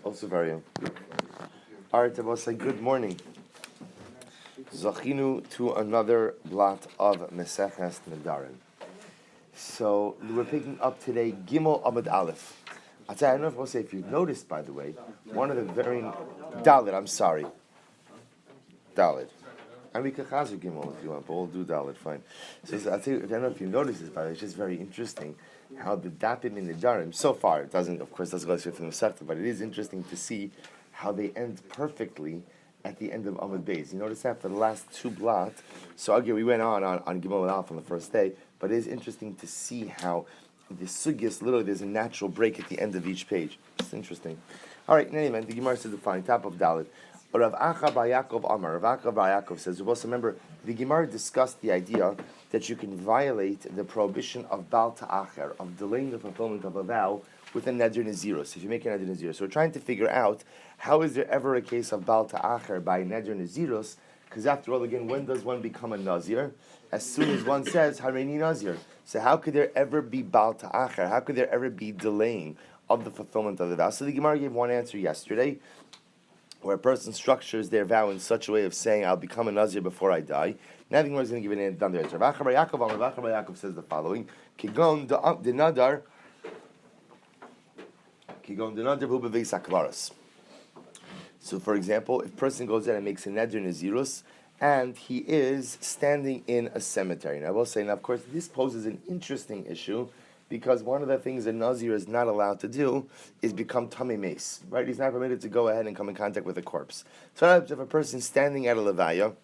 Also very young. All right, I will say good morning. Zachinu to another blot of Meseches Nedarim. So we're picking up today Gimel Amud Aleph. I don't know if I'll say if you've noticed, by the way, one of the very Dalit. I'm sorry, Dalit. And we can chazer Gimel if you want, but we'll do Dalit. Fine. So I'll tell you. I don't know if you noticed this, but it's just very interesting how the Dapim in the Nedarim. So far, it doesn't go straight from the Masechta, but it is interesting to see how they end perfectly at the end of Amud Beis. You notice that for the last two blot. So again, we went on Gimel Aleph on the first day, but it is interesting to see how the sugyas, literally there's a natural break at the end of each page. It's interesting. All right, in any event, the Gemara says the following, top of Dalit. Rav Acha bar Yaakov Amar. Rav Acha bar Yaakov says, you also remember, the Gemara discussed the idea that you can violate the prohibition of Baal Ta'acher, of delaying the fulfillment of a vow with a Neder Naziros, if you make a Neder Naziros. So we're trying to figure out, how is there ever a case of Baal Ta'acher by Neder Naziros? Because after all, again, when does one become a Nazir? As soon as one says, Hareini Nazir. So how could there ever be Baal Ta'acher? How could there ever be delaying of the fulfillment of the vow? So the Gemara gave one answer yesterday, where a person structures their vow in such a way of saying, I'll become a Nazir before I die. Now the Gemara is going to give it another answer. Rav Acha bar Yaakov says the following, Kigon de Nadar hu beveis hakvaros. So, for example, if a person goes in and makes a neder nazirus, and he is standing in a cemetery. And I will say, now, of course, this poses an interesting issue, because one of the things a nazir is not allowed to do is become tamei meis, right? He's not permitted to go ahead and come in contact with a corpse. So, if a person standing at a levaya,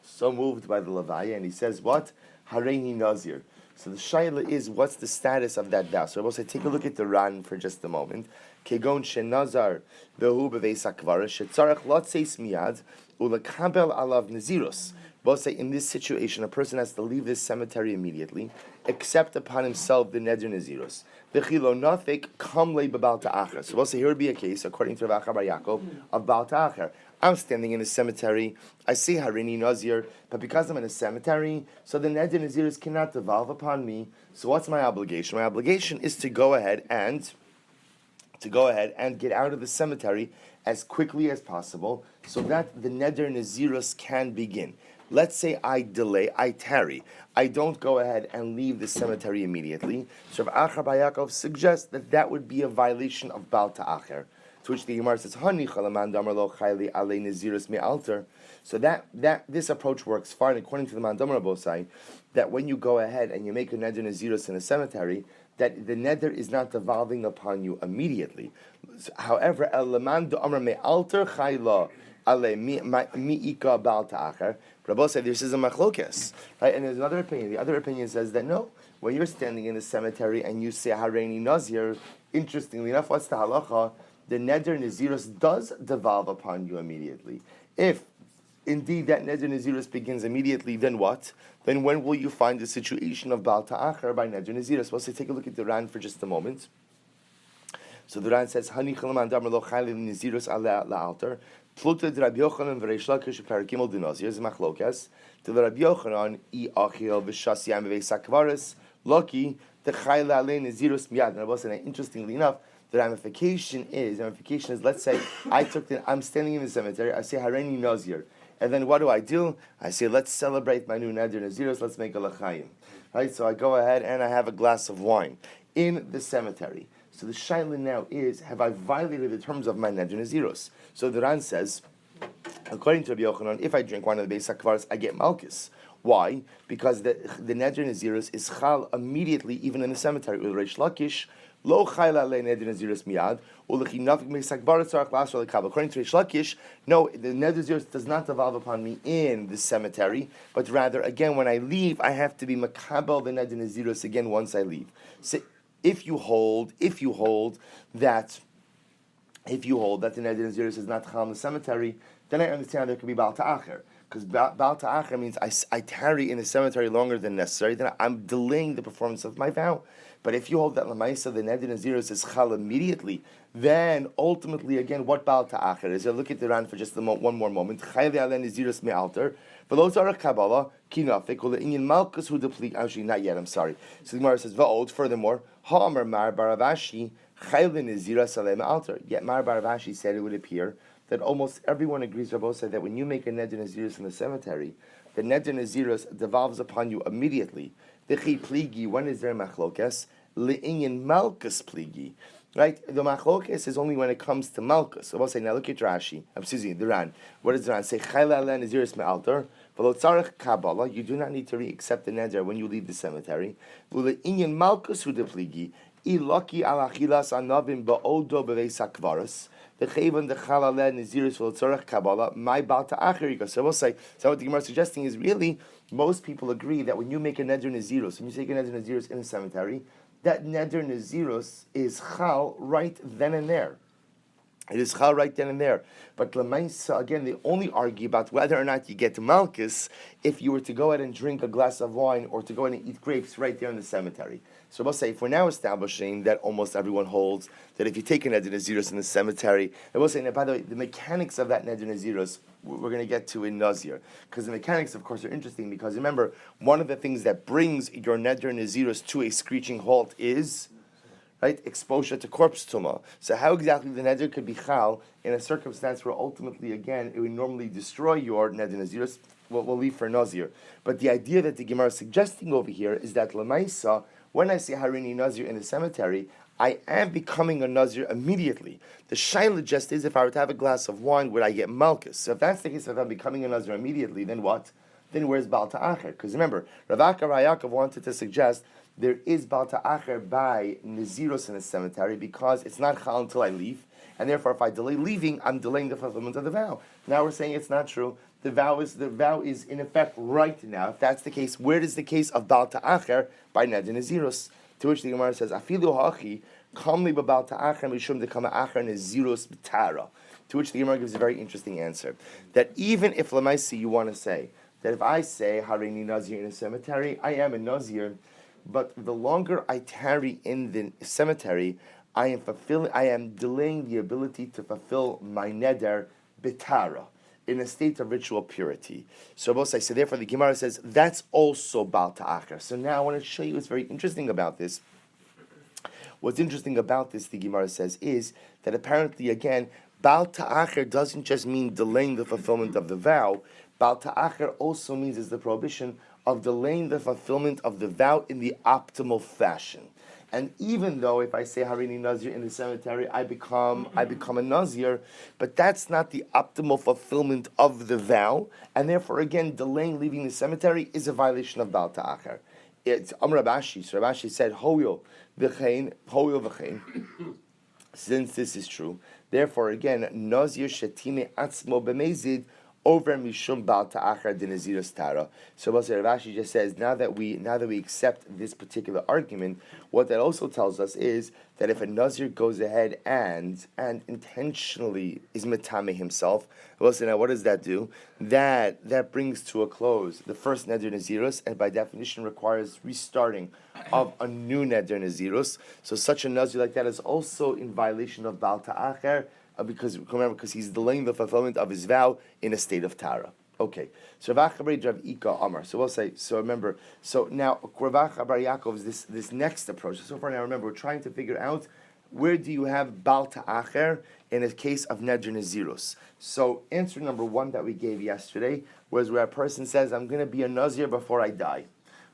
so moved by the levaya, and he says, what? Hareini nazir. So the shaila is, what's the status of that vow? So I will say, take a look at the Ran for just a moment. Kegon shenazar vehu beveis hakvara shetzarach lotzeis miyad ulekabel alav naziros. We'll say, in this situation, a person has to leave this cemetery immediately, accept upon himself the neder naziros. V'chilo nafik kamlei b'bal ta'acher. So we'll say, here would be a case, according to Rav Acha bar Yaakov, of bal ta'acher. I'm standing in a cemetery, I see Harini Nazir, but because I'm in a cemetery, so the Neder Naziris cannot devolve upon me. So what's my obligation? My obligation is to go ahead and get out of the cemetery as quickly as possible, so that the Neder Naziris can begin. Let's say I delay, I tarry. I don't go ahead and leave the cemetery immediately. So Rav Acha bar Yaakov suggests that would be a violation of Baal Ta'acher. To which the Gemara says, so that this approach works fine, according to the Mandamar Bosai, that when you go ahead and you make a neder nazirus in a cemetery, that the neder is not devolving upon you immediately. However, Rabbi said this is a machlokes, right? And there's another opinion. The other opinion says that no, when you're standing in the cemetery and you say Hareini Nazir, interestingly enough, what's the halacha? The neder nazirus does devolve upon you immediately. If indeed that neder nazirus begins immediately, then what? Then when will you find the situation of Baal Ta'acher by neder nazirus? Well, so take a look at the Ran for just a moment. So the Ran says, Hani chalaman damar lo chayli nazirus ala la'alter, pluta de Rabbi Yochanan v'reish lakish v'parikimol de nazir, is machlokas, de Rabbi Yochanan i achil v'shas yam v'veis hakvaris, loki, de chayli ale nazirus miyad. And I was saying, interestingly enough, the ramification is, let's say I'm standing in the cemetery, I say Hareini Nazir, and then what do? I say, let's celebrate my new Neder Naziros, let's make a l'chaim. Right, so I go ahead and I have a glass of wine in the cemetery. So the shaila now is, have I violated the terms of my Neder Naziros? So the Ran says, according to Rabbi Yochanan, if I drink wine of the Beis HaKvaros, I get malchus. Why? Because the Neder Naziros is chal immediately, even in the cemetery. With Reish Lakish, Lo chayla le neder naziris miyad, ulechi nafik meisakbarat tzarach lasra lekabel. According to Reish Lakish, no, the neder naziris does not devolve upon me in the cemetery, but rather, again, when I leave, I have to be makabel the neder naziris again once I leave. So, if you hold that the neder naziris is not chal in the cemetery, then I understand there could be Baal Ta'acher. Because Baal Ta'acher means I tarry in the cemetery longer than necessary, then I'm delaying the performance of my vow. But if you hold that Lamaisa, the Neder Naziros is chal immediately, then ultimately, again, what Baal Ta'acher is? Look at the Ran for just one more moment. Chayli ale Naziros me'alter, v'lo zarach Kabbalah, kinafik, u'le'inyin malchus hu deplete. Actually, not yet, I'm sorry. So the Gemara says, va'od, furthermore, ha'amar mar baravashi, Chaylin is Zira Salem Alter. Yet Mar Bar Vashi said it would appear that almost everyone agrees, Rabbi said, that when you make a Neder Nazirus in the cemetery, the Neder Nazirus devolves upon you immediately. Dechi Pligi, when is there Machlokas? Le'inyan Malkus Pligi. Right? The Machlokas is only when it comes to Malkus. So we'll say, now look at Rashi. Excuse me, the Ran. What does the Ran say? Chayla Ala Nazirus Me'alter. V'lo tzarech Kabbalah. You do not need to accept the Neder when you leave the cemetery. Le'inyan Malkus Hu de Pligi. Ilaki alachilas anavim ba'odo b'veis hakvaros. The chayvan the chalale nizirus v'lotzorach kabbalah my balta acherika. So we'll say. So what the Gemara is suggesting is really most people agree that when you make a neder nizirus, when you take a neder nizirus in a cemetery, that neder nizirus is chal right then and there. It is chal right then and there. But lemaisa, again, they only argue about whether or not you get malchus if you were to go ahead and drink a glass of wine or to go ahead and eat grapes right there in the cemetery. So we'll say, if we're now establishing that almost everyone holds that if you take a neder nazirus in the cemetery, and we'll say, now, by the way, the mechanics of that neder nazirus we're going to get to in Nazir, because the mechanics, of course, are interesting. Because remember, one of the things that brings your neder nazirus to a screeching halt is, right, exposure to corpse tumah. So how exactly the neder could be chal in a circumstance where ultimately, again, it would normally destroy your neder nazirus? We'll leave for Nazir. But the idea that the Gemara is suggesting over here is that lemaisa, when I say harini Nazir in the cemetery, I am becoming a Nazir immediately. The shaila just is, if I were to have a glass of wine, would I get malchus? So if that's the case, if I'm becoming a Nazir immediately, then what? Then where's Baal Ta'acher? Because remember, Rav Akar Yaakov wanted to suggest there is Baal Ta'acher by Naziros in the cemetery because it's not chal until I leave, and therefore if I delay leaving, I'm delaying the fulfillment of the vow. Now we're saying it's not true. The vow is in effect right now. If that's the case, where is the case of Baal Ta'acher by Neder Naziros? To which the Gemara says, Afilu hachi kamli b'Baal Ta'acher mishum dekama acher Naziros b'tara. To which the Gemara gives a very interesting answer. That even if lemaisi you want to say that if I say harini Nazir in a cemetery, I am a Nazir, but the longer I tarry in the cemetery, I am delaying the ability to fulfill my neder b'tara, in a state of ritual purity. So both so therefore the Gemara says that's also Baal Ta'acher. So now I want to show you what's very interesting about this. What's interesting about this, the Gemara says, is that apparently again, Baal Ta'acher doesn't just mean delaying the fulfillment of the vow. Baal Ta'acher also means is the prohibition of delaying the fulfillment of the vow in the optimal fashion. And even though if I say Harini Nazir in the cemetery, I become a Nazir, but that's not the optimal fulfillment of the vow, and therefore again delaying leaving the cemetery is a violation of Baal Ta'acher. It's Amr Rabashi. So Rabashi said, Hoyo v'chein. Since this is true, therefore again Nazir shetime atzmo b'mezid over mishum Baal Ta'acher de Naziros Tara. So Rashi just says now that we accept this particular argument, what that also tells us is that if a Nazir goes ahead and intentionally is metame himself, well, so now what does that do? That brings to a close the first Neder Naziros, and by definition requires restarting of a new Neder Naziros. So such a Nazir like that is also in violation of Baal Ta'acher, because he's delaying the fulfillment of his vow in a state of Tara. Okay, so Rav Ika Amar. So we'll say. So remember. So now Rav Bar Yaakov is this next approach. So far now, remember, we're trying to figure out where do you have Baal Ta'acher in a case of Neder Naziros. So answer number one that we gave yesterday was where a person says, "I'm going to be a Nazir before I die."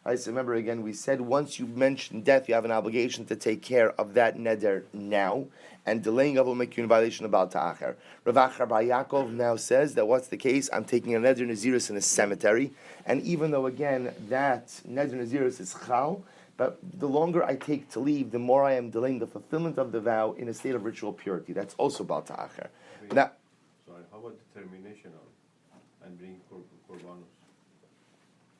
Right, so remember again, we said once you mention death, you have an obligation to take care of that neder now, and delaying of will make you in violation of Baal Ta'acher. Rav Achar Bar Yaakov now says that what's the case? I'm taking a neder Naziris in a cemetery, and even though again that neder Naziris is chal, but the longer I take to leave, the more I am delaying the fulfillment of the vow in a state of ritual purity. That's also Baal Ta'acher. Now, sorry, how about the termination of and bring korbanos?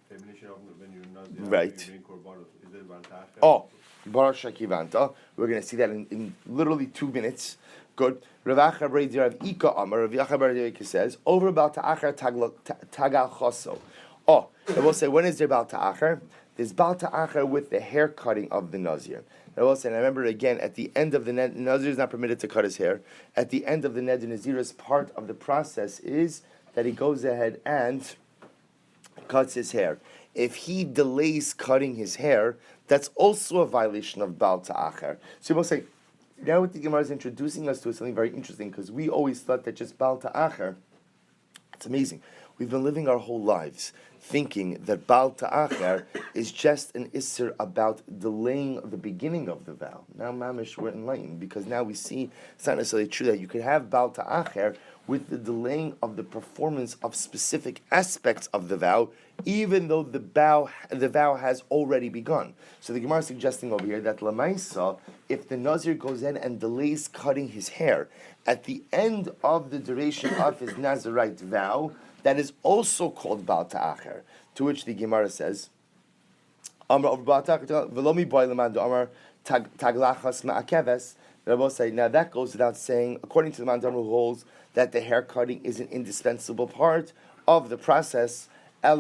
Termination of when you're not there, right. You bring korbanos. Is it Baal Ta'acher? Oh, Baruch Shakivanta. We're going to see that in literally 2 minutes. Good. Rav Achar Bar Ika Amar. Rav Achar Bar Ika says over Baal Ta'acher tagal choso. Oh, I will say when is there Baal Ta'acher? There's Baal Ta'acher with the hair cutting of the Nazir. I will say, and I remember again, at the end of the Nazir is not permitted to cut his hair. At the end of the Neder Nazir's part of the process is that he goes ahead and cuts his hair. If he delays cutting his hair, that's also a violation of Baal Ta'acher. So you will say, Now what the Gemara is introducing us to is something very interesting, because we always thought that just Baal Ta'acher, it's amazing. We've been living our whole lives thinking that Baal Ta'acher is just an Isser about delaying the beginning of the vow. Now, Mamish, we're enlightened, because now we see it's not necessarily true that you could have Baal Ta'acher with the delaying of the performance of specific aspects of the vow, even though the vow has already begun. So the Gemara is suggesting over here that Lamaisa, if the Nazir goes in and delays cutting his hair at the end of the duration of his Nazirite vow, that is also called Baal Ta'acher. To which the Gemara says, now that goes without saying, according to the Mandam who holds that the hair cutting is an indispensable part of the process. But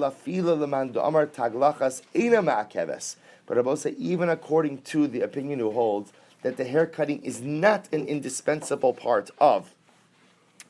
Rabbi say, even according to the opinion who holds that the hair cutting is not an indispensable part of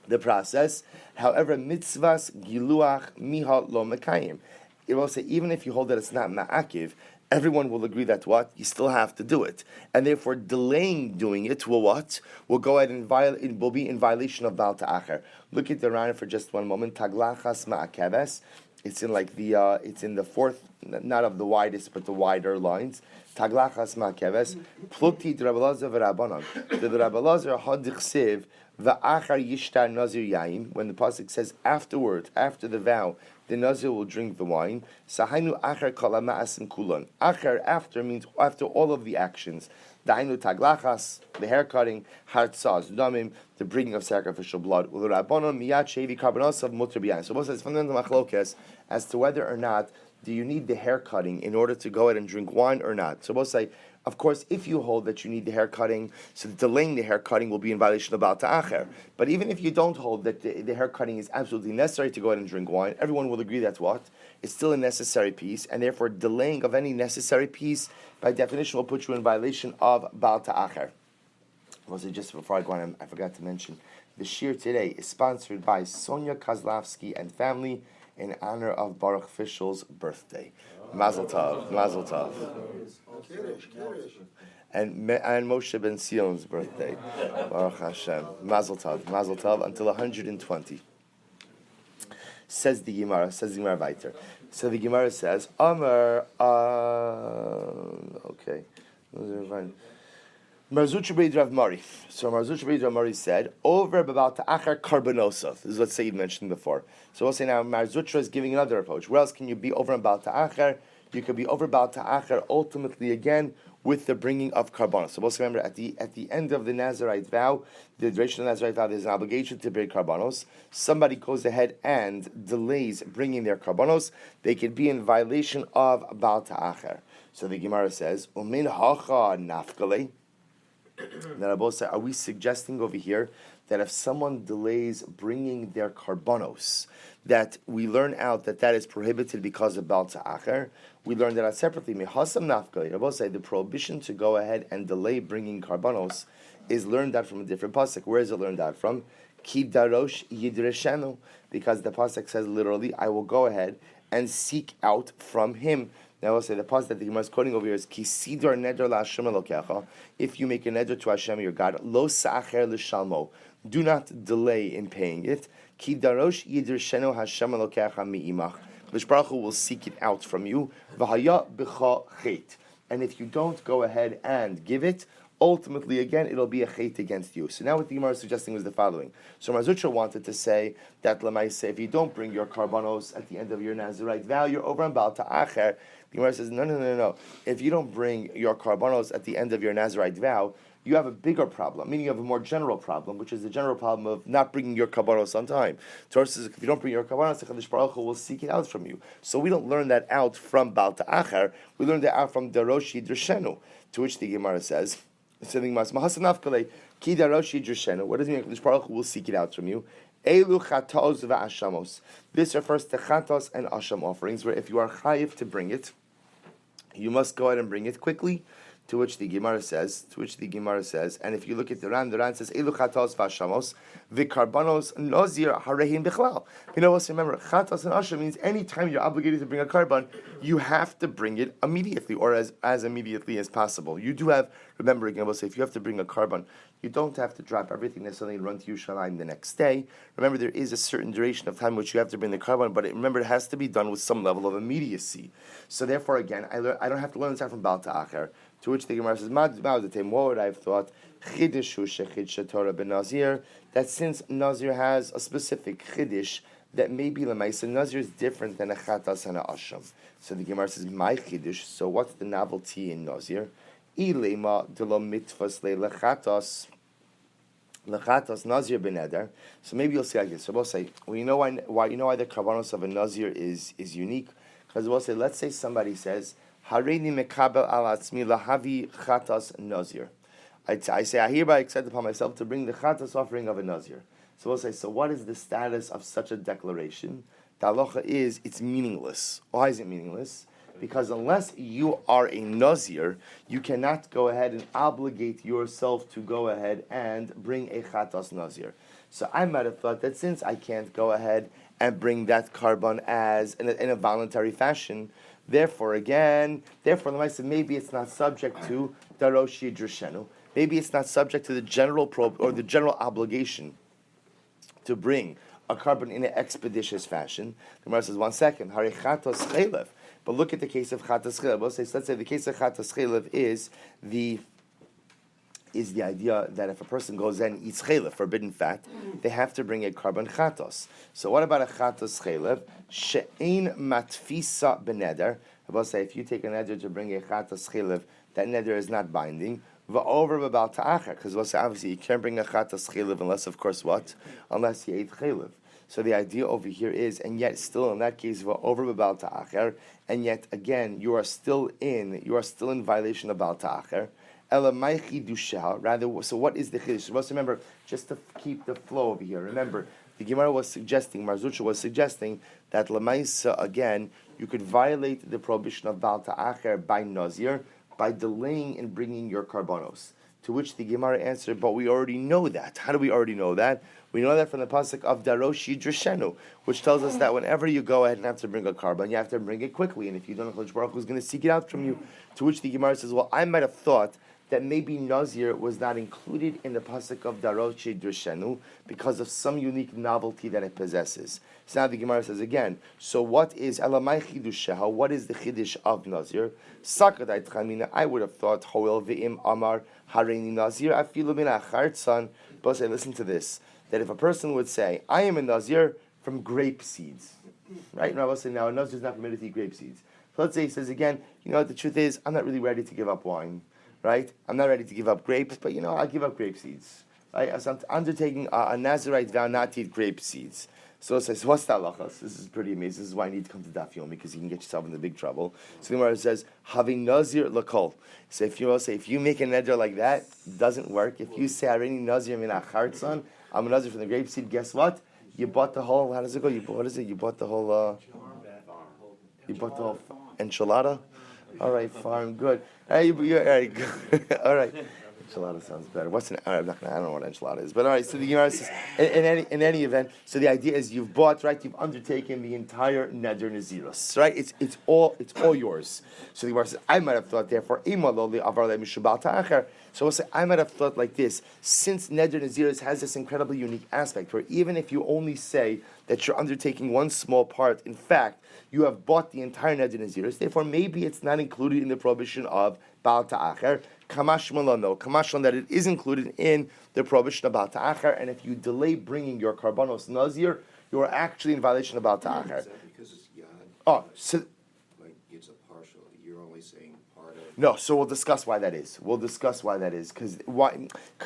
the process, however, mitzvahs giluach miha lo mekayim. It will say, even if you hold that it's not ma'akiv, everyone will agree that what? You still have to do it. And therefore, delaying doing it will what? Will go ahead and it will be in violation of Baal Ta'acher. Look at the Rana for just one moment. Taglachas ma'akeves. It's in like it's in the fourth, not of the widest, but the wider lines. Taglachas ma'akeves. Plukti d'Rabbalazar v'Rabbanan. The Rabbalazar hadichsev v'achar yishtar nazir yain. When the pasuk says afterward, after the vow, the nazir will drink the wine. Sahainu achar kala ma'asim kulon. Achar, after, means after all of the actions. Dainu taglachas, the hair cutting, hartzaz, damim, the bringing of sacrificial blood. Ulurabonon miyat shevi karbonosav mutar b'yayin. So most it's fundamental machlokes as to whether or not do you need the hair cutting in order to go ahead and drink wine or not. So both say, of course, if you hold that you need the hair cutting, so delaying the hair cutting will be in violation of Baal Ta'acher. But even if you don't hold that the hair cutting is absolutely necessary to go ahead and drink wine, everyone will agree that's what? It's still a necessary piece, and therefore delaying of any necessary piece, by definition, will put you in violation of Baal Ta'acher. Also, just before I go on, I forgot to mention, the shir today is sponsored by Sonia Kozlovsky and family in honor of Baruch Fischel's birthday. Mazel tov, Mazel tov. And Moshe Ben Sion's birthday. Baruch Hashem. Mazel tov, until 120. Says the Gemara weiter. So the Gemara says, Amar, okay. Marzuch Beid Rav Mari. So Marzuch Beid Rav Mari said, over about Ta'achar Karbonosov. This is what Sayyid mentioned before. So we'll say now, Marzuch is giving another approach. Where else can you be over about Ta'achar? You could be over about Ta'achar ultimately again with the bringing of Karbonos. So we'll say, remember, at the end of the Nazarite vow, the duration of the Nazarite vow, there's an obligation to bring Karbonos. Somebody goes ahead and delays bringing their Karbonos, they could be in violation of Baal Ta'achar. So the Gemara says, Umin hacha nafkale. Then Abba said, are we suggesting over here that if someone delays bringing their karbonos, that we learn out that is prohibited because of Baal Ta'acher? We learned that out separately. Mehasam nafkali. Abba said the prohibition to go ahead and delay bringing karbonos is learned out from a different pasuk. Where is it learned out from? Ki darosh yidreshenu, because the pasuk says literally, I will go ahead and seek out from him. Now I'll say the pasuk that the Gemara is quoting over here is Ki sidor neder la'Hashem elokecha. If you make a neder to Hashem your God, lo sa'acher l'shalmo. Do not delay in paying it. Ki darosh yidreshenu Hashem elokecha mi'imach. V'sh Baruch Hu will seek it out from you. V'haya b'cha chet. And if you don't go ahead and give it, ultimately, again, it'll be a chet against you. So now what the Gemara is suggesting was the following. So Marzucha wanted to say that Lamaise, if you don't bring your karbonos at the end of your Nazirite vow, you're over on Baal Ta'acher. The Gemara says, no. If you don't bring your karbonos at the end of your Nazirite vow, you have a bigger problem, meaning you have a more general problem, which is the general problem of not bringing your karbonos on time. Torah says, if you don't bring your karbonos, the Kadosh Baruch Hu will seek it out from you. So we don't learn that out from Baal Ta'acher, we learn that out from Darosh Yidreshenu, to which the Gemara says, what does it mean? Kadosh Baruch Hu will seek it out from you. Elu chatos va'ashamos. This refers to chatos and asham offerings, where if you are chayiv to bring it, you must go ahead and bring it quickly. To which the Gemara says, and if you look at the Ran says, Elu chatos v'ashamos, v'karbanos nozir harehim bichlal. You know, also remember, chatos and asham means any time you're obligated to bring a karban, you have to bring it immediately, or as immediately as possible. You do have, remember again, we'll say, if you have to bring a karban, you don't have to drop everything necessarily and run to Yerushalayim the next day. Remember, there is a certain duration of time which you have to bring the karban, but remember, it has to be done with some level of immediacy. So therefore, again, I don't have to learn this out from Baal Ta'acher. To which the Gemara says, what would I have thought? That since Nazir has a specific chiddush, that maybe Lamaisa Nazir is different than a chatas and a asham. So the Gemara says, my chiddush, so what's the novelty in Nazir? Ilema de lo mitvas le lechatas Nazir beneder. So maybe you'll say like this. So we'll say, well, you know why the karbanos of a Nazir is unique? Because we'll say, let's say somebody says, Hareini mekabel al atzmi lahavi chatas nazir. I say, I hereby accept upon myself to bring the chatas offering of a nazir. So we'll say, so what is the status of such a declaration? The halacha is, it's meaningless. Why is it meaningless? Because unless you are a nazir, you cannot go ahead and obligate yourself to go ahead and bring a chatas nazir. So I might have thought that since I can't go ahead and bring that karban as in a voluntary fashion, Therefore, maybe it's not subject to daroshi drishenu. Maybe it's not subject to the general or the general obligation to bring a karban in an expeditious fashion. The Gemara says, 1 second, hari chatos chelev. But look at the case of chatos chelev. Let's say the case of chatos chelev is the idea that if a person goes and eats chelev, forbidden fat, they have to bring a karban chatos. So what about a chatos chelev? She'ein matfisa beneder. I will say if you take a neder to bring a chatos chelev, that neder is not binding. Va'over b'bal ta'acher, because we'll say obviously you can't bring a chatos chelev unless, of course, what? Unless you ate chelev. So the idea over here is, and yet still in that case, va'over b'bal ta'acher, and yet again you are still in violation of bal ta'acher. Rather, so what is the chiddush? So remember, just to keep the flow over here. Remember, the Gemara was suggesting, Marzucha was suggesting that lemaisa again, you could violate the prohibition of bal ta'acher by nazir by delaying in bringing your karbanos. To which the Gemara answered, but we already know that. How do we already know that? We know that from the pasuk of daroshi drishenu, which tells us that whenever you go ahead and have to bring a karban, you have to bring it quickly, and if you don't know, Kodesh Baruch Hu is going to seek it out from you. To which the Gemara says, well, I might have thought that maybe Nazir was not included in the pasuk of Daroche Drishenu because of some unique novelty that it possesses. So now the Gemara says again, so what is Elamai Chidusheha? What is the Chidish of Nazir? Sakadai Tchamina, I would have thought, Hoel Ve'im Amar Hareini Nazir, Afilu Min Achartzan. But say, listen to this, that if a person would say, I am a Nazir from grape seeds, right? And I will say, now a Nazir is not permitted to eat grape seeds. So let's say he says again, the truth is, I'm not really ready to give up wine. Right? I'm not ready to give up grapes, but I'll give up grape seeds. Right? As I'm undertaking a Nazirite vow not to eat grape seeds. So it says, what's that lachas? This is pretty amazing. This is why I need to come to Daf Yomi, because you can get yourself into big trouble. So the Gemara says, having Nazir lakol. So if you make a neder like that, it doesn't work. If you say, Hareini Nazir min achartzan, I'm a Nazir from the grape seed, guess what? You bought the whole, how does it go? You bought the whole enchilada? All right, farm, good. All right, good. All right. Enchilada sounds better. I don't know what enchilada is, but all right. So the Gemara says, in any event, so the idea is you've undertaken the entire neder naziros, right? It's all yours. So the Gemara says, I might have thought therefore, so we'll say, I might have thought like this, since neder naziros has this incredibly unique aspect, where even if you only say that you're undertaking one small part, in fact, you have bought the entire neder naziros, therefore maybe it's not included in the prohibition of bal ta'acher. Kamash malano, kamashon that it is included in the prohibition of bal ta'acher, and if you delay bringing your karbanos nazir, you are actually in violation of bal ta'acher. Is that because it's yad? Oh, so like it's a partial. You're only saying part of. No, so we'll discuss why that is. Because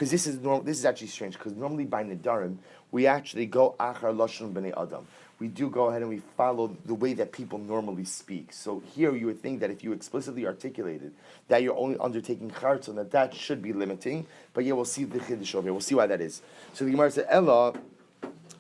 this is actually strange. Because normally by Nedarim we actually go achar lashon b'nei adam. We do go ahead and we follow the way that people normally speak. So here you would think that if you explicitly articulated that you're only undertaking chartzon, that should be limiting. But yeah, we'll see the chiddush over here. We'll see why that is. So the Gemara said, Ella,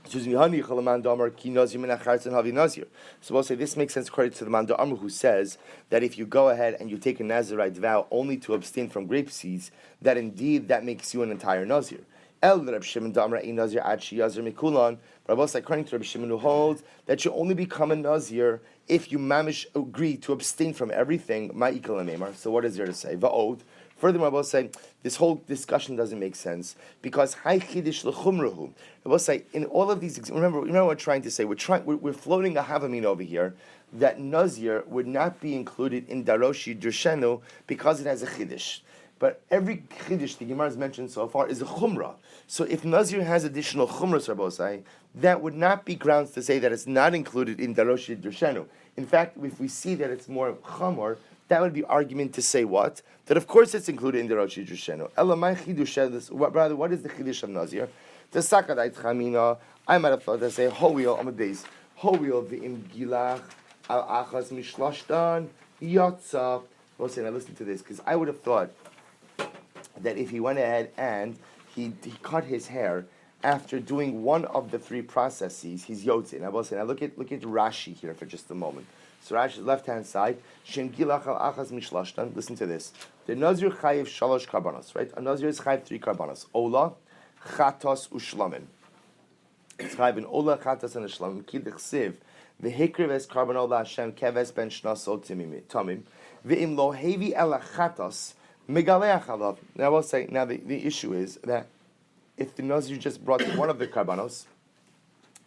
Excuse me, Hani Chalaman Damar Ki Nazir Min Achartz and Havi Nazir. So we'll say this makes sense according to the Man Da'amr, who says that if you go ahead and you take a Nazirite vow only to abstain from grape seeds, that indeed that makes you an entire Nazir. El Reb Shimon Damar Ein Nazir Ad Sheyazir Mikulan. But we'll say according to Reb Shimon, who holds that you only become a Nazir if you mamish agree to abstain from everything. Ma'ikal Neymar. So what is there to say? Va'od. Furthermore, I will say this whole discussion doesn't make sense because Hai Chidish L'Chumrahu. I will say in all of these. Remember what we're trying to say. We're floating a Havamin over here that Nazir would not be included in Daroshi Drshenu because it has a Chidish. But every Chidish the Gemara has mentioned so far is a Chumrah. So if Nazir has additional Chumrahs, Rabosai, that would not be grounds to say that it's not included in Daroshi Drshenu. In fact, if we see that it's more Chamor, that would be argument to say what? That of course it's included in the Rosh Hashanah. Elamai chidush. Brother, what is the chidush of Nazir? The sakadait chamina. I might have thought to say ho'il on the base. Ho'il v'im gilach al achas mishlashtan yatsa. Well, say now listen to this because I would have thought that if he went ahead and he cut his hair after doing one of the three processes, he's yotzin. I will say now look at Rashi here for just a moment. So Rashi's left-hand side, Shem Gilach al Achas Mishlashtan. Listen to this. The Nazir chayiv shalosh karbanos, right? A Nazir is chayiv 3 karbanos. Ola, chatos, ushlamim. It's chayiv in Ola, chatos, and ushlamim. Kidich siv. V'hikriv es karbanol Hashem keves ben shnasol tamim. V'im lo hevi ela chatos megaleach alav. Now I will say, now the issue is that if the Nazir just brought one of the karbanos,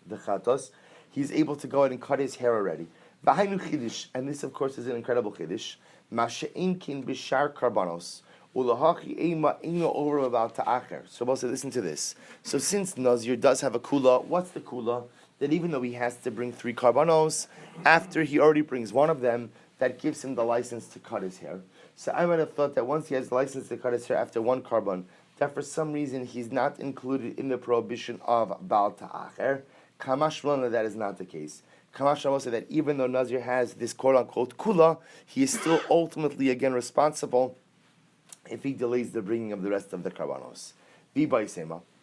the chatos, he's able to go ahead and cut his hair already. And this, of course, is an incredible chiddush. Masha'inkin b'shar karbanos ulahachi eima eino over about ta'acher. So we'll say, listen to this. So since Nazir does have a kula, what's the kula? That even though he has to bring 3 karbanos, after he already brings one of them, that gives him the license to cut his hair. So I might have thought that once he has the license to cut his hair after 1 karban, that for some reason he's not included in the prohibition of Baal ta'acher. Kamash Lana, that is not the case. Kamash will say that even though Nazir has this quote-unquote kula, he is still ultimately again responsible if he delays the bringing of the rest of the karbanos. The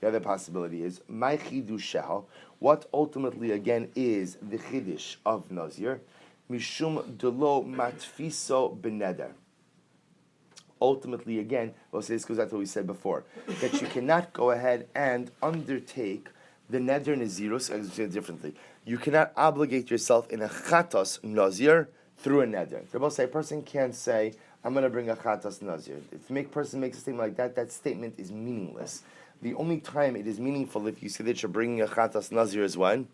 other possibility is my chidusheha. What ultimately again is the chidish of Nazir? Mishum delo matfiso beneder. Ultimately again, we'll say this goes back to what we said before, that you cannot go ahead and undertake the neder nazirus, I say it differently. You cannot obligate yourself in a chatos nazir through a neder. They both say a person can't say, I'm going to bring a chatos nazir. If a person makes a statement like that, that statement is meaningless. The only time it is meaningful if you say that you're bringing a chatos nazir is when?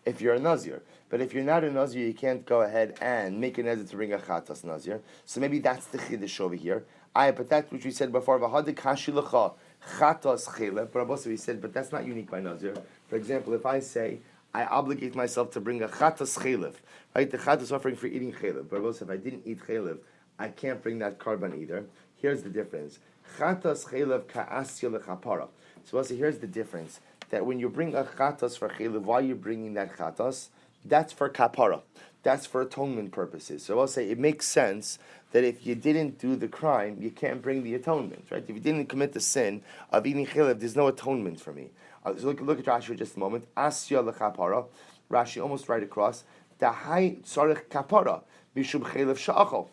If you're a nazir. But if you're not a nazir, you can't go ahead and make a neder to bring a chatos nazir. So maybe that's the chiddush over here. But that's what we said before. V'hadi kashi l'cha chatos chelev. But also we said, but that's not unique by nazir. For example, if I say I obligate myself to bring a chatos chelev, right? The chatos offering for eating chelev. But also if I didn't eat chelev, I can't bring that karban either. Here's the difference. Chatos chelev ka'asya lechapara. So also here's the difference. That when you bring a chatos for chelev, why are you bringing that chatos? That's for kapara. That's for atonement purposes. So I'll say it makes sense that if you didn't do the crime, you can't bring the atonement, right? If you didn't commit the sin of eating chelev, there's no atonement for me. So look at Rashi for just a moment. Asya lechapara. Rashi almost right across. Dahai tzarich kapara bishum chelev sha'achol.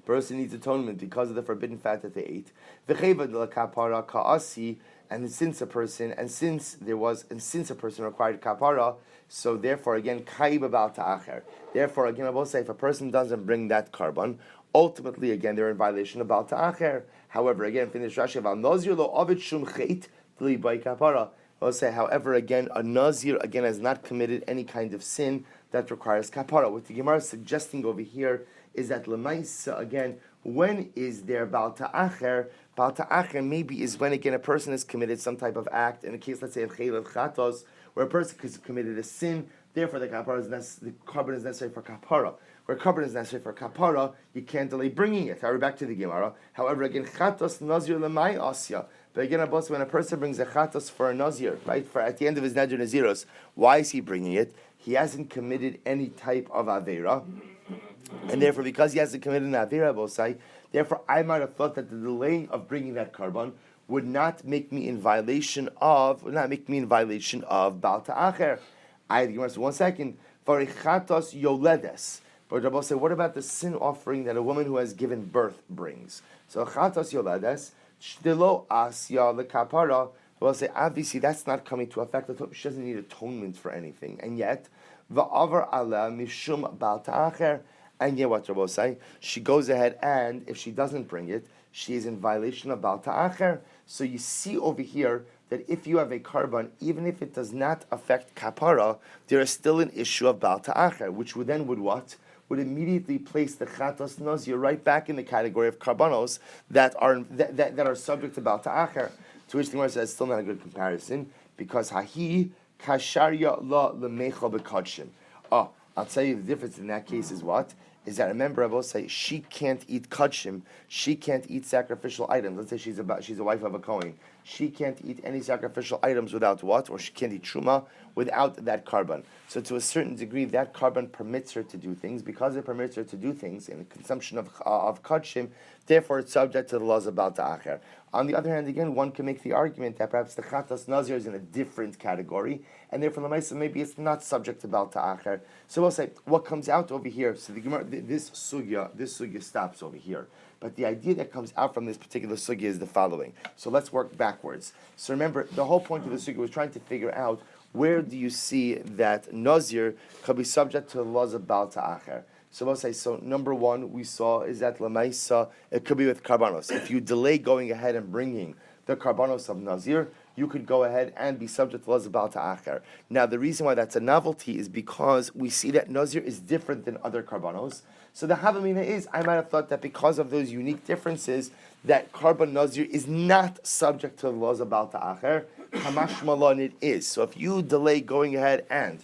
Person needs atonement because of the forbidden fat that they ate. V'cheva lekapara ka'asi. And since a person required kapara, so therefore again kaib bal ta'acher. Therefore again I will say if a person doesn't bring that karban, ultimately again they're in violation of bal ta'acher. However, again finish Rashi val nazir lo avid shum chait li by kapara. I'll say however again a nazir again has not committed any kind of sin that requires kapara. What the Gemara is suggesting over here is that lemaisa again. When is there Baal Ta'acher? Baal Ta'acher maybe is when again a person has committed some type of act, in a case let's say of Chelev Chatos, where a person has committed a sin, therefore the karban is necessary for kapara. Where karban is necessary for kapara, you can't delay bringing it. We're back to the Gemara. However, again, Chatos Nazir Lemai Asya. But again, when a person brings a Chatos for a Nazir, right, for at the end of his Neder Naziros, why is he bringing it? He hasn't committed any type of Aveira. And therefore, because he hasn't committed an Avera Bosai, therefore I might have thought that the delay of bringing that karban would not make me in violation of Baal Ta'acher. I had the Gemara said, 1 second. Varichatos yoledes. But Rabbi said, what about the sin offering that a woman who has given birth brings? So chatos yoledes, shtilo asya lekapara. Rabbi say, obviously that's not coming to effect. She doesn't need atonement for anything, and yet va'avar ala mishum Baal Ta'acher. And yet, what Rabbi say? She goes ahead, and if she doesn't bring it, she is in violation of Baal Ta'acher. So you see over here that if you have a carbon, even if it does not affect kapara, there is still an issue of Baal Ta'acher, which would what? Would immediately place the chatos nazir right back in the category of karbanos that are subject to Baal Ta'acher. To which the Gemara says, still not a good comparison, because hahi kasharya la lemecha bekadshim. Oh, I'll tell you the difference in that case is what? Is that, remember, I will say, she can't eat kudshim, she can't eat sacrificial items. Let's say she's a wife of a Kohen. She can't eat any sacrificial items without what? Or she can't eat truma without that carbon. So to a certain degree, that carbon permits her to do things. Because it permits her to do things in the consumption of kudshim, therefore it's subject to the laws of Baal Ta'acher. On the other hand, again, one can make the argument that perhaps the chatas nazir is in a different category, and therefore l'maisa maybe it's not subject to Baal Ta'acher. So we'll say what comes out over here. So the Gemara, this sugya stops over here. But the idea that comes out from this particular sugya is the following. So let's work backwards. So remember, the whole point of the sugya was trying to figure out where do you see that nazir could be subject to the laws of Baal Ta'acher. So we'll say, so number one we saw is that l'maisa, it could be with karbanos. If you delay going ahead and bringing the karbanos of nazir, you could go ahead and be subject to laws of Baal Ta'acher. Now, the reason why that's a novelty is because we see that nazir is different than other karbanos. So the havamina is, I might have thought that because of those unique differences, that karban nazir is not subject to the laws of Baal Ta'acher. Hamash malon it is. So if you delay going ahead and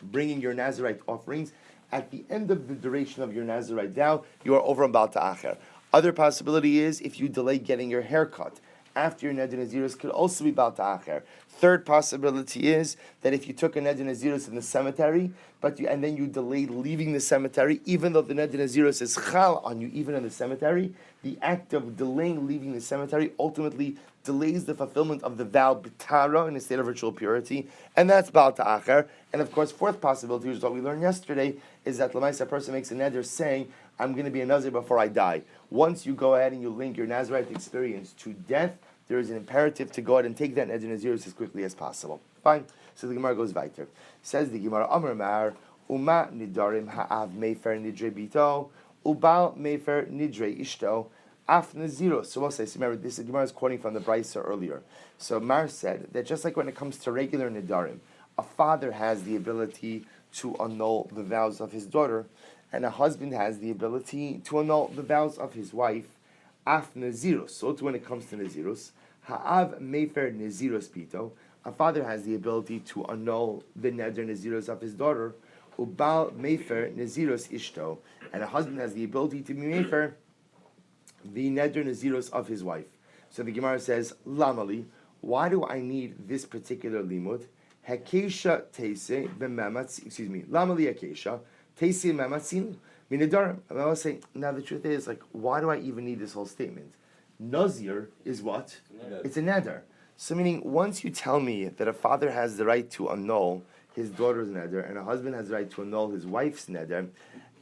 bringing your Nazirite offerings, at the end of the duration of your Nazirite vow, you are over on Baal Ta'acher. Other possibility is if you delay getting your hair cut after your Neder Nazirus, could also be Baal Ta'acher. Third possibility is that if you took a Neder Nazirus in the cemetery, and then you delayed leaving the cemetery, even though the Neder Nazirus is chal on you, even in the cemetery, the act of delaying leaving the cemetery ultimately delays the fulfillment of the vow b'tara in a state of ritual purity, and that's Baal Ta'acher. And of course, fourth possibility, which is what we learned yesterday, is that l'maisa a person makes a neder saying, I'm going to be a Nazir before I die. Once you go ahead and you link your Nazirite experience to death, there is an imperative to go ahead and take that Neder Nazirus as quickly as possible. Fine. So the Gemara goes weiter. Says the Gemara, Amar Mar, Uma Nedarim ha'av mefer nidre bito, ubal mefer nidre ishto, af naziros. So we'll say, so remember, this Gemara is quoting from the Brisa earlier. So Mar said that just like when it comes to regular Nedarim, a father has the ability to annul the vows of his daughter, and a husband has the ability to annul the vows of his wife, af naziros. So too when it comes to naziros, ha'av mefer naziros pito, a father has the ability to annul the neder naziros of his daughter, ubal mefer naziros ishto, and a husband has the ability to be mefer the neder naziros of his wife. So the Gemara says, lamali, why do I need this particular limud? Hakesha teise b'mematz, lamali hakesha teise b'mematzinu minedarim. And I was saying, now the truth is, like, why do I even need this whole statement? Nazir is what? It's a neder. So meaning, once you tell me that a father has the right to annul his daughter's neder and a husband has the right to annul his wife's neder,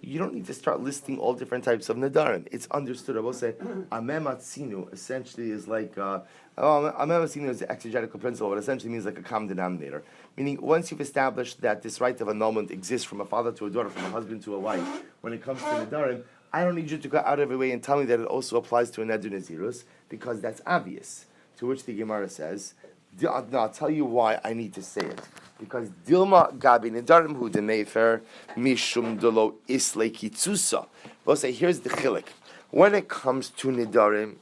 you don't need to start listing all different types of nedarim. It's understood. I will say, amematzinu essentially is like, amematzinu is the exegetical principle, but essentially means like a common denominator. Meaning, once you've established that this right of annulment exists from a father to a daughter, from a husband to a wife, when it comes to nedarim, I don't need you to go out of your way and tell me that it also applies to a neder nazirus, because that's obvious. To which the Gemara says, I'll tell you why I need to say it. Because Dilma Gabi Nedarim Hu Demefer Mishum Delo Isle Kitsusa. We'll say, here's the chilik. When it comes to Nedarim,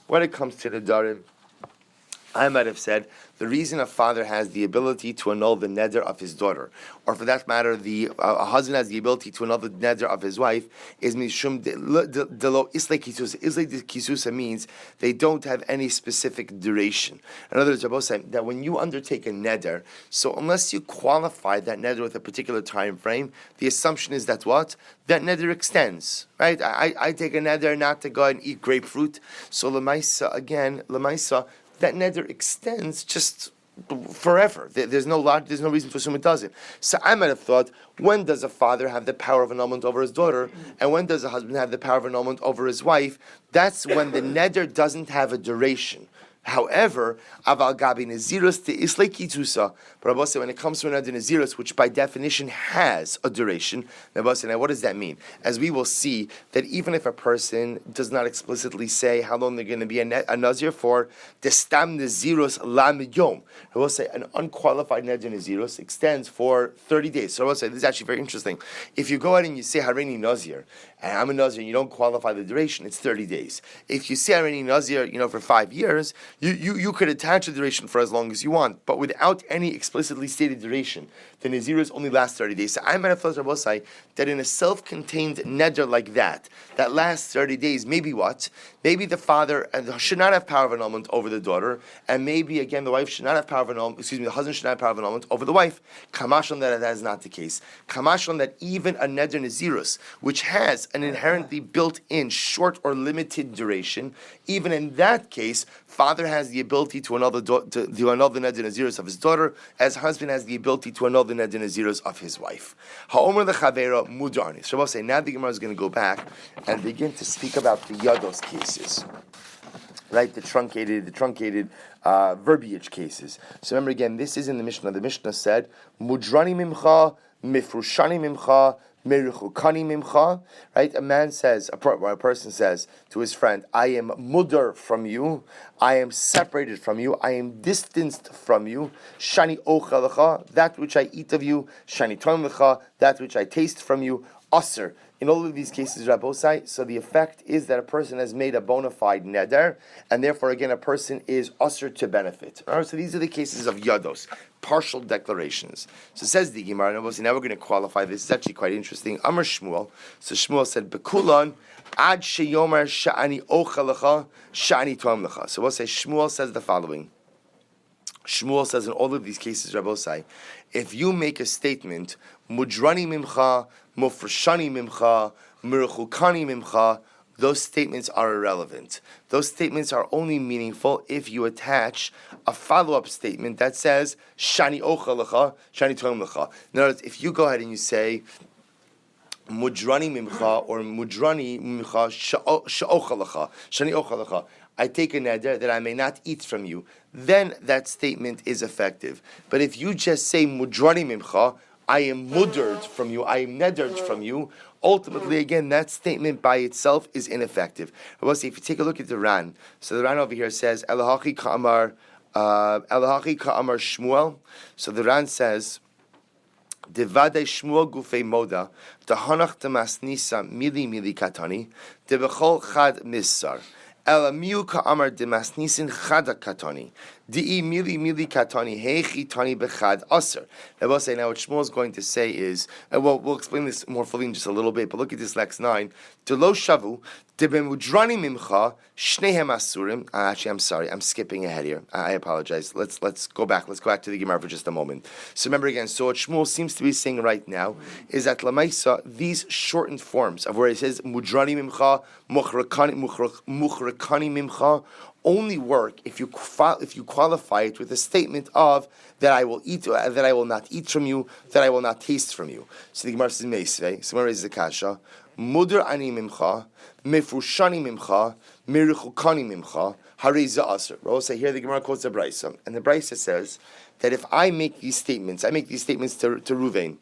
I might have said the reason a father has the ability to annul the neder of his daughter, or for that matter, a husband has the ability to annul the neder of his wife, is mishum delo isle kisusa. Isle kisusa means they don't have any specific duration. In other words, Rabbi saying that when you undertake a neder, so unless you qualify that neder with a particular time frame, the assumption is that what? That neder extends, right? I take a neder not to go and eat grapefruit, so lemaisa, that neder extends just forever. There's no reason to assume it doesn't. So I might have thought, when does a father have the power of annulment over his daughter, and when does a husband have the power of annulment over his wife? That's when the neder doesn't have a duration. However, aval gabi nezirus te islay kitusa. But Rabbi said when it comes to an neder nezirus, which by definition has a duration, Rabbi said, now what does that mean? As we will see, that even if a person does not explicitly say how long they're going to be a nazir for, the stam nezirus lam yom. Rabbi say an unqualified neder nezirus extends for 30 days. So Rabbi say this is actually very interesting. If you go ahead and you say hareini nazir, and I'm a nazir, and you don't qualify the duration, it's 30 days. If you say hareini nazir, for 5 years, you could attach a duration for as long as you want, but without any explicitly stated duration. The Nazirus only lasts 30 days. So I might have thought, Rabbosai, that in a self-contained neder like that lasts 30 days, maybe what? Maybe the father should not have power of annulment over the daughter, and maybe, again, the wife should not have power of annulment, the husband should not have power of annulment over the wife. Kamashon that is not the case. Kamashon that even a neder Nazirus, which has an inherently built-in short or limited duration, even in that case, father has the ability to annul the neder Nazirus of his daughter, as husband has the ability to annul the neder Nazirus of his wife. Ha'omer lechavera mudarnis. Shabbos say now the Gemara is going to go back and begin to speak about the yados cases, right? The truncated verbiage cases. So remember again, this is in the Mishnah. The Mishnah said mudrani mimcha, mifrushani mimcha, merichukani mimcha. Right? A man says, a person says to his friend, I am mudar from you, I am separated from you, I am distanced from you. Shani ochalecha, that which I eat of you. Shani toim lecha, that which I taste from you. Aser. In all of these cases, Rabbosai, so the effect is that a person has made a bona fide neder, and therefore, again, a person is aser to benefit. All right, so these are the cases of yados, partial declarations. So says the Gemara, Rabbosai, now we're going to qualify this. It's actually quite interesting. Amar Shmuel. So Shmuel said, Bekulan, ad sheyomer sha'ani ochalecha, sha'ani toim lecha. So we'll say, Shmuel says the following. Shmuel says in all of these cases, Rabbosai, if you make a statement, mudrani mimcha, mufrashani mimcha, mirichukani mimcha, those statements are irrelevant. Those statements are only meaningful if you attach a follow-up statement that says, shani ochalecha, shani toim lecha. In other words, if you go ahead and you say, mudrani mimcha, or mudrani mimcha, sha'ochalecha, shani ochalecha, I take a neder that I may not eat from you, then that statement is effective. But if you just say mudrani mimcha, I am muddered from you, I am nedered from you, ultimately, again, that statement by itself is ineffective. If you take a look at the Ran, so the Ran over here says, Elahachi ka'amar Shmuel. So the Ran says, Devadei Shmuel gufei moda, dehanach demasnisa mili katani, debechol chad misar. Ela miu ka'amar demasnisin chada katani. Di'i mili katani heichi tani bechad aser. I will say now what Shmuel is going to say is, we'll explain this more fully in just a little bit, but look at this next 9. Delo shavu debemudrani mimcha shnehem asurim. Actually, I'm sorry, I'm skipping ahead here. I apologize. Let's go back. Let's go back to the Gemara for just a moment. So remember again, so what Shmuel seems to be saying right now is that lamaisa, these shortened forms of where it says mudrani mimcha, muchrakani mimcha, only work if you qualify it with a statement of that I will eat, that I will not eat from you, that I will not taste from you. So the Gemara says Meisvei. So Gemara raises the kasha. Mudar ani mimcha, mefrushani mimcha, mirichukani mimcha, hareza aser. We'll say here the Gemara quotes the Brisa, and the Brisa says that if I make these statements to Ruvain,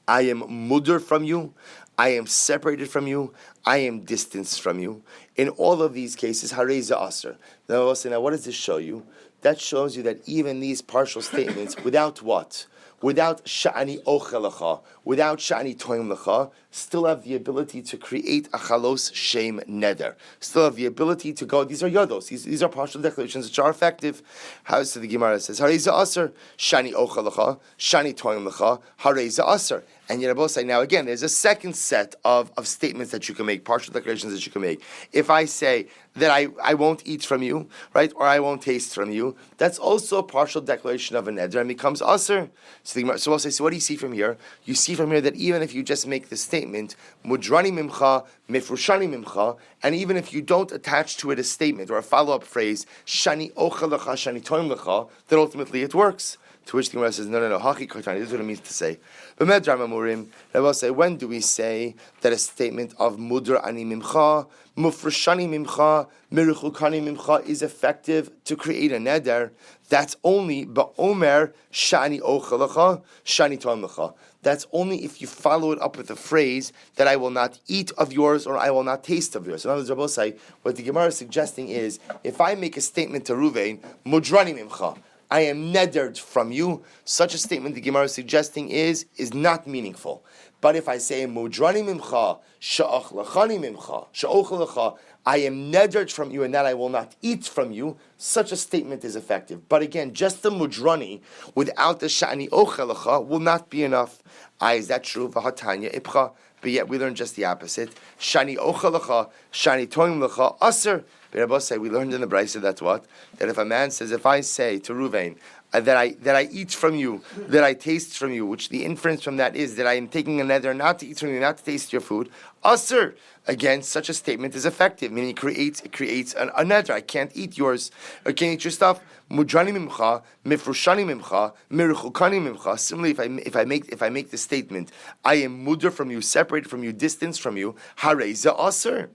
I am mudar from you, I am separated from you, I am distanced from you. In all of these cases, hareza aser. Now what does this show you? That shows you that even these partial statements, without what? Without sha'ani ochelecha, without sha'ani toim lecha, still have the ability to create a chalos shem neder. Still have the ability to go, these are yados, these are partial declarations which are effective. How so the Gemara says, hareza aser, sha'ani ochelecha, sha'ani toim lecha, hareza aser. And yet, both say now again, there's a second set of statements that you can make, partial declarations that you can make. If I say that I won't eat from you, right, or I won't taste from you, that's also a partial declaration of a neder and becomes aser. So we'll say, so what do you see from here? You see from here that even if you just make the statement, mudrani mimcha, mifrushani mimcha, and even if you don't attach to it a statement or a follow-up phrase, shani ochel lecha, shani toim lecha, then ultimately it works. To which the Gemara says, no, haki kartani, this is what it means to say. But Nedarim amurim, I will say, when do we say that a statement of mudra ani mimcha, mufreshani mimcha, miruchukani mimcha is effective to create a neder? That's only ba'omer shani ochelacha, shani toim. That's only if you follow it up with a phrase that I will not eat of yours or I will not taste of yours. So in other words, Rabbi say, what the Gemara is suggesting is, if I make a statement to Ruvain, mudrani mimcha, I am nedered from you, such a statement the Gemara is suggesting is not meaningful. But if I say, mudrani mimcha, sha'ach lachani mimcha, sha'ochel lecha, I am nedered from you and that I will not eat from you, such a statement is effective. But again, just the mudrani without the sha'ani ochel lecha will not be enough. Is that true? V'hatanya ipcha. But yet we learn just the opposite. Shani ochel lecha, shani toim lecha, aser. But Rabbi say we learned in the Brisa that's what? That if a man says, if I say to Ruvain that I eat from you, that I taste from you, which the inference from that is that I am taking a neder not to eat from you, not to taste your food, aser. Again, such a statement is effective, meaning it creates a neder. I can't eat yours. I can't eat your stuff. Mudrani mimcha, mifrushani mimcha, miruchukani mimcha. Similarly, if I make the statement, I am mudr from you, separated from you, distanced from you, hareza aser.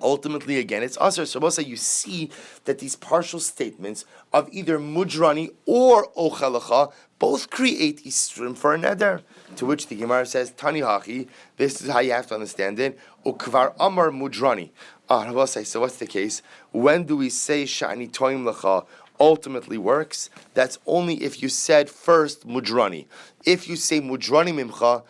Ultimately, again, it's aser. So, Bosa, you see that these partial statements of either mudrani or ochalacha both create isrim for a neder. To which the Gemara says, Tani hachi, this is how you have to understand it. Ukvar amar mudrani. Bosa, so what's the case? When do we say shani toim lecha ultimately works? That's only if you said first mudrani. If you say mudrani mimcha,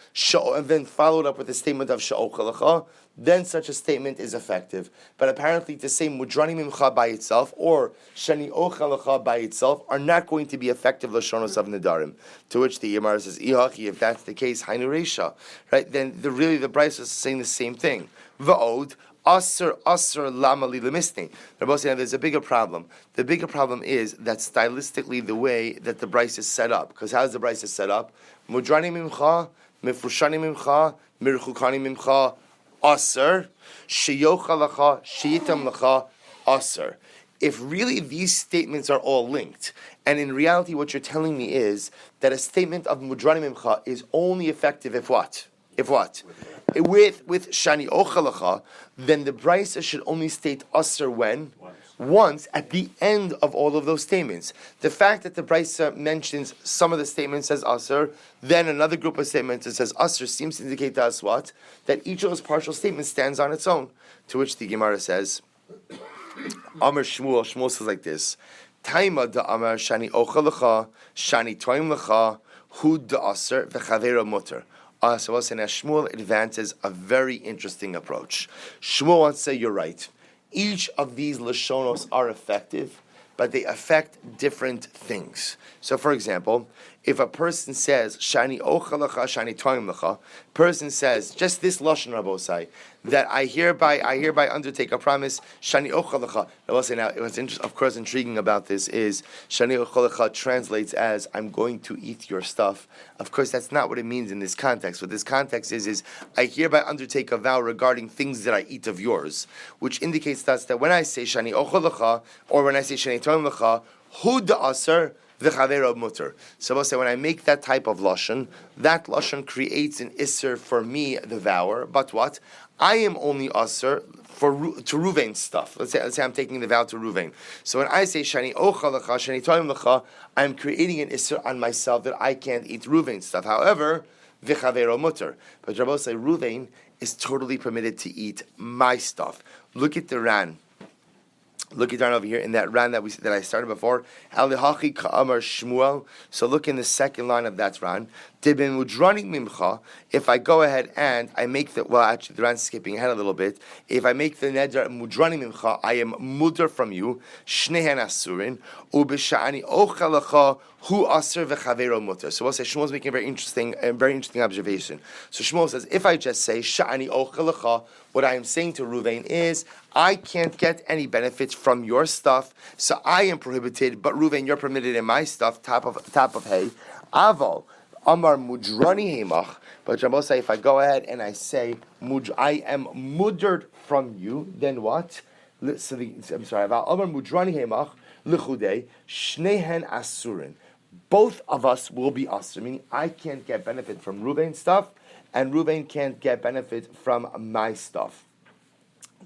and then followed up with a statement of sha'ochalacha, then such a statement is effective. But apparently to say mudrani mimcha by itself or shani ochalacha by itself are not going to be effective lashonos of nedarim. To which the Gemara says, Ihachi, if that's the case, hainu reisha, right? Then the Brisa is saying the same thing. Va'od, Aser lama li lemisni. There's a bigger problem. The bigger problem is that stylistically the way that the Brisa is set up. Because how is the Brisa set up? Mudrani mimcha, mifrushani mimcha, mirchukani mimcha, aser, sheyochalacha, sheyitam lacha, aser. If really these statements are all linked, and in reality what you're telling me is that a statement of mudrani mimcha is only effective if what? With shani ochalacha, then the Brisa should only state aser when? Once at the end of all of those statements. The fact that the Brisa mentions some of the statements says aser, then another group of statements that says aser seems to indicate to us what? That each of those partial statements stands on its own. To which the Gemara says, Amar Shmuel says like this, Taima da Amar shani ochalacha, shani toim lecha, hu da aser v'chavera mutter. So we'll say now Shmuel advances a very interesting approach. Shmuel wants to say you're right. Each of these lashonos are effective, but they affect different things. So, for example, if a person says shani ochalacha, shani toim lecha, person says just this lashon Rabosai that I hereby undertake a promise shani ochalacha. I will say now, what's of course intriguing about this is shani ochalacha translates as I'm going to eat your stuff. Of course, that's not what it means in this context. What this context is I hereby undertake a vow regarding things that I eat of yours, which indicates to us that when I say shani ochalacha or when I say shani toim lecha, hu da'aser v'chavera mutter. So we'll say when I make that type of lashon, that lashon creates an isser for me, the vower. But what? I am only aser to Ruvain's stuff. Let's say I'm taking the vow to Ruvain. So when I say shani ochalacha, shani toim lecha, I'm creating an isser on myself that I can't eat Ruvain's stuff. However, v'chavera mutter. But Rabbi say Ruvain is totally permitted to eat my stuff. Look at the Ran. Look it down over here in that ran that I started before. Alihachi ka'amar Shmuel. So look in the second line of that ran. Dibin mudrani mimcha. If I go ahead and I make the actually the ran's skipping ahead a little bit. If I make the neder mudrani mimcha, I am mudar from you. Shnehen asurin ubishani ochalacha hu aser v'chavero mutar. So we'll say Shmuel's making a very interesting observation. So Shmuel says if I just say shani ochalacha, what I am saying to Ruvain is I can't get any benefits from your stuff, so I am prohibited. But Ruvain, you're permitted in my stuff. Top of hay. Aval. Amar mudrani hemach. But Shabbos say, if I go ahead and I say, I am muddered from you, then what? I'm sorry. Amar mudrani hemach lichudei shnehen asurin. Both of us will be asur. Meaning, I can't get benefit from Ruvain's stuff, and Ruvain can't get benefit from my stuff.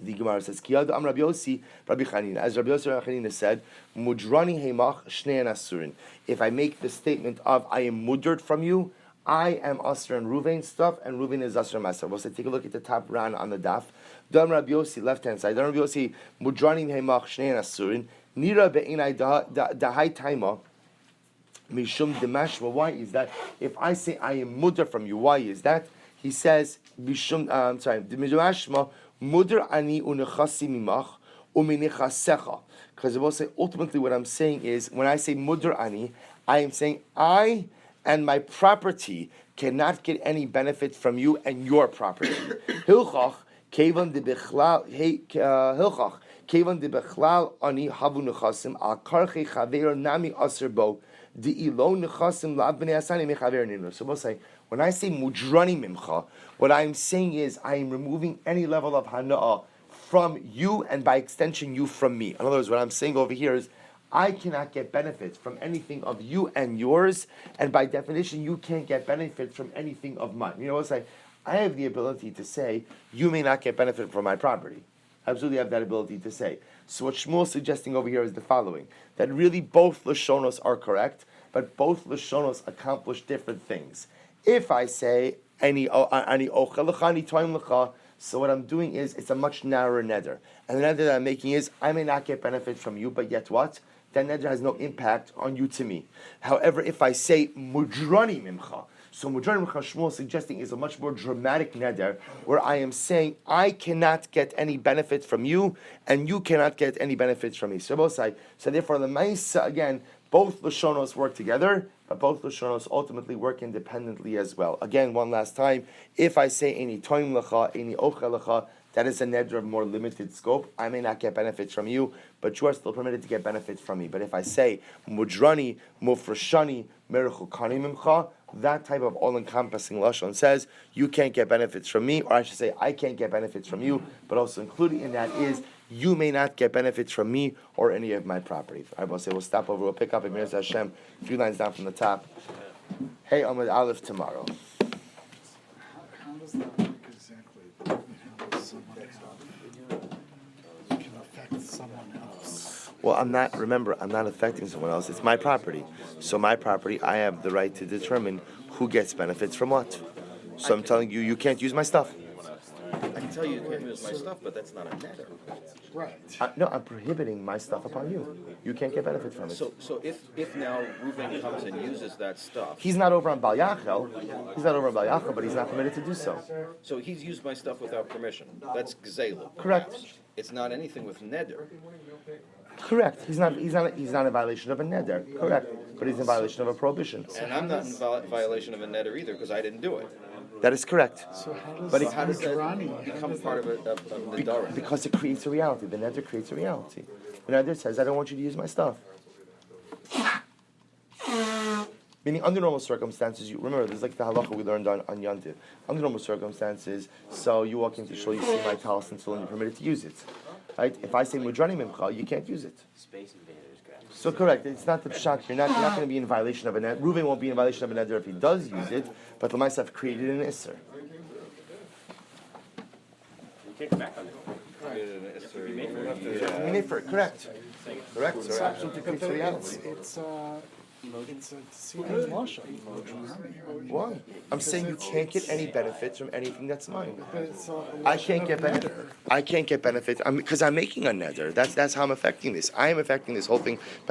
The Gemara says, "Kiyad Am Rabbi Yossi, Rabbi Chanina." As Rabbi Yossi Rabbi Chanina said, "Mudrani heimach shnei asurin." If I make the statement of "I am muddered from you," I am asur and Ruvain stuff, and Ruvain is asur myself. We'll say, take a look at the top round on the daf. Dam Rabbi Yossi, left hand side. Dam Rabbi Yossi, Mudrani heimach shnei asurin. Nira be'inai dahai taima. Mishum demashma. Why is that? If I say I am mudder from you, why is that? He says, Mishum. Demashma. Mudr ani unechasi mimach uminichasecha. Because I will say ultimately what I'm saying is when I say mudr ani, I am saying I and my property cannot get any benefit from you and your property. Hilchach kevan de bechlal hilchach kevan de bechlal ani havu nechasim al karche chaver nami aserbo de ilo nechasim la bnei asani mechaver ninu. So we'll say when I say mudrani mimcha, what I'm saying is I am removing any level of hana'ah from you and by extension you from me. In other words, what I'm saying over here is I cannot get benefit from anything of you and yours, and by definition you can't get benefit from anything of mine. You know what I'm saying? I have the ability to say you may not get benefit from my property. Absolutely have that ability to say. So what Shmuel is suggesting over here is the following, that really both Lashonos are correct, but both Lashonos accomplish different things. If I say any ocha, so what I'm doing is it's a much narrower neder. And the neder that I'm making is I may not get benefit from you, but yet what? That neder has no impact on you to me. However, if I say mudrani mimcha, so mudrani mimcha Shmuel is suggesting is a much more dramatic neder, where I am saying I cannot get any benefit from you, and you cannot get any benefit from me. So both sides. So therefore, the Maisa again, both Lashonos work together, but both Lashonos ultimately work independently as well. Again, one last time, if I say any toim lecha, any ocha lecha, that is a neder of more limited scope. I may not get benefits from you, but you are still permitted to get benefits from me. But if I say mudrani, mufrashani, merichul kani mimcha, that type of all-encompassing lashon says you can't get benefits from me, or I should say I can't get benefits from you. But also included in that is you may not get benefits from me or any of my property. I will say we'll stop over. We'll pick up in Mirza Hashem a few lines down from the top. Hey, Amud Aleph tomorrow. How does that work exactly? How does someone can affect someone else? Well, I'm not affecting someone else. It's my property. So my property, I have the right to determine who gets benefits from what. So I'm telling you, you can't use my stuff. I can tell you can't use my stuff, but that's not a neder. Right. No, I'm prohibiting my stuff upon you. You can't get benefit from it. So if now Reuven comes and uses that stuff, He's not over on Bal Yachel. He's not over on Bal Yachel, but he's not permitted to do so. so he's used my stuff without permission. That's gzela. Correct. It's not anything with neder. Correct. He's not in violation of a neder. Correct. But he's in violation of a prohibition. And I'm not in violation of a neder either because I didn't do it. That is correct. So how does But How does that Mudrani, become part of Nedarim? Because it creates a reality. The neder creates a reality. The neder says, I don't want you to use my stuff. Meaning, under normal circumstances, you remember, there's like the halacha we learned on Yantiv. Under normal circumstances, so you walk into shul, you see my talis and so on, you're permitted to use it. Right? If I say mudrani mimcha, you can't use it. Space invaders. So correct. It's not the pshat. You're not going to be in violation of a neder. Reuven won't be in violation of a neder if he does use it. But the mice have created an isser. You can't come back on it. Nifer, correct. Correct. So absolutely creates a reality. it's a secret lashon. Why? I'm saying you can't get any benefits from anything that's mine. But it's a I can't lashon get of benefit. neder. I can't get benefit because I'm making a neder. That's how I'm affecting this. I am affecting this whole thing by